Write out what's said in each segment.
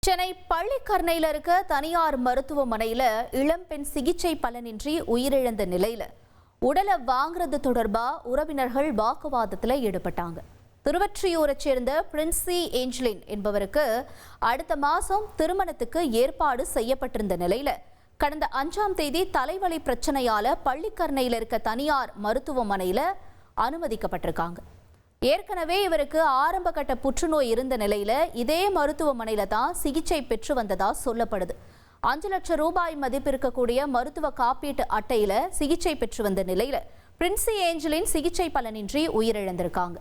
சென்னை பள்ளிக்கரணையில் இருக்க தனியார் மருத்துவமனையில இளம்பெண் சிகிச்சை பலனின்றி உயிரிழந்த நிலையில உடலை வாங்குறது தொடர்பா உறவினர்கள் வாக்குவாதத்தில் ஈடுபட்டாங்க. திருவொற்றியூரை சேர்ந்த பிரின்சி ஏஞ்சலின் என்பவருக்கு அடுத்த மாசம் திருமணத்துக்கு ஏற்பாடு செய்யப்பட்டிருந்த நிலையில கடந்த 5ஆம் தேதி தலைவலி பிரச்சனையால பள்ளிக்கரணையில் இருக்க தனியார் மருத்துவமனையில அனுமதிக்கப்பட்டிருக்காங்க. ஏற்கனவே இவருக்கு ஆரம்ப கட்ட புற்றுநோய் இருந்த நிலையில இதே மருத்துவமனையில தான் சிகிச்சை பெற்று வந்ததா சொல்லப்படுது. 5 லட்சம் ரூபாய் மதிப்பு இருக்கக்கூடிய மருத்துவ காப்பீட்டு அட்டையில சிகிச்சை பெற்று வந்த நிலையில பிரின்சி ஏஞ்சலின் சிகிச்சை பலனின்றி உயிரிழந்திருக்காங்க.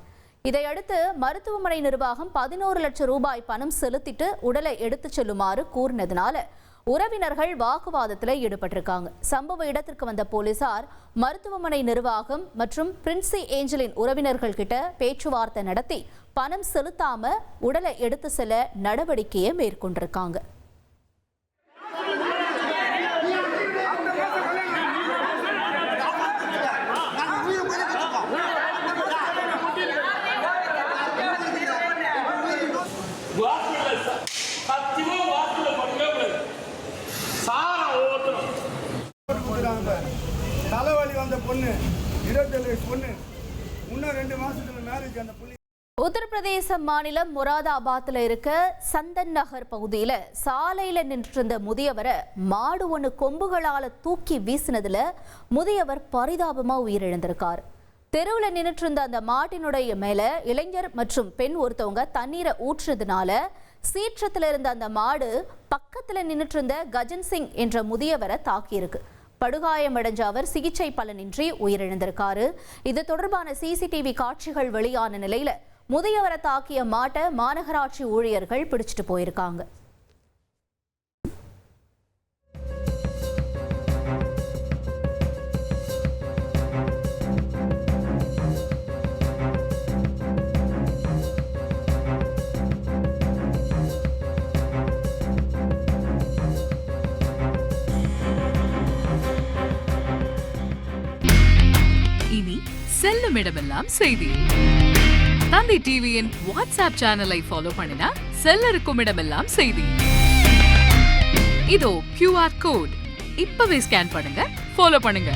இதையடுத்து மருத்துவமனை நிர்வாகம் 11 லட்சம் ரூபாய் பணம் செலுத்திட்டு உடலை எடுத்துச் செல்லுமாறு கூறினதுனால உறவினர்கள் வாக்குவாதத்தில் ஈடுபட்டிருக்காங்க. சம்பவ இடத்திற்கு வந்த போலீசார் மருத்துவமனை நிர்வாகம் மற்றும் பிரின்சி ஏஞ்சலின் உறவினர்கள் கிட்ட பேச்சுவார்த்தை நடத்தி பணம் செலுத்தாம உடலை எடுத்து செல்ல நடவடிக்கையை மேற்கொண்டிருக்காங்க. தலைவலி வந்த பொண்ணு 27 வயசு பொண்ணு இன்னும் 2 மாசத்துல மேரேஜ். அந்த புள்ளி உத்தரப்பிரதேச மாநிலம் முராதாபாத்ல இருக்க சந்தன் நகர் பகுதியில சாலையில நின்றிருந்த முதியவரை மாடு ஒன்று கொம்புகளால தூக்கி வீசினதுல முதியவர் பரிதாபமா உயிரிழந்திருக்காரு. தெருவில் நின்றுட்டு இருந்த அந்த மாட்டினுடைய மேல இளைஞர் மற்றும் பெண் ஒருத்தவங்க தண்ணீரை ஊற்றுறதுனால சீற்றத்துல இருந்த அந்த மாடு பக்கத்துல நின்றுட்டு இருந்த கஜன் சிங் என்ற முதியவரை தாக்கியிருக்கு. படுகாயமடைஞ்ச அவர் சிகிச்சை பலனின்றி உயிரிழந்திருக்காரு. இது தொடர்பான சிசிடிவி காட்சிகள் வெளியான நிலையில முதியவரை தாக்கிய மாட்டை மாநகராட்சி ஊழியர்கள் பிடிச்சிட்டு போயிருக்காங்க. இனி செல்லும் இடமெல்லாம் செய்தி. தந்தி டிவியின் வாட்ஸ்அப் சேனலை ஃபாலோ பண்ணினா செல்ல இருக்கும் இடமெல்லாம் செய்தி. இதோ QR கோட் இப்பவே ஸ்கேன் பண்ணுங்க, ஃபாலோ பண்ணுங்க.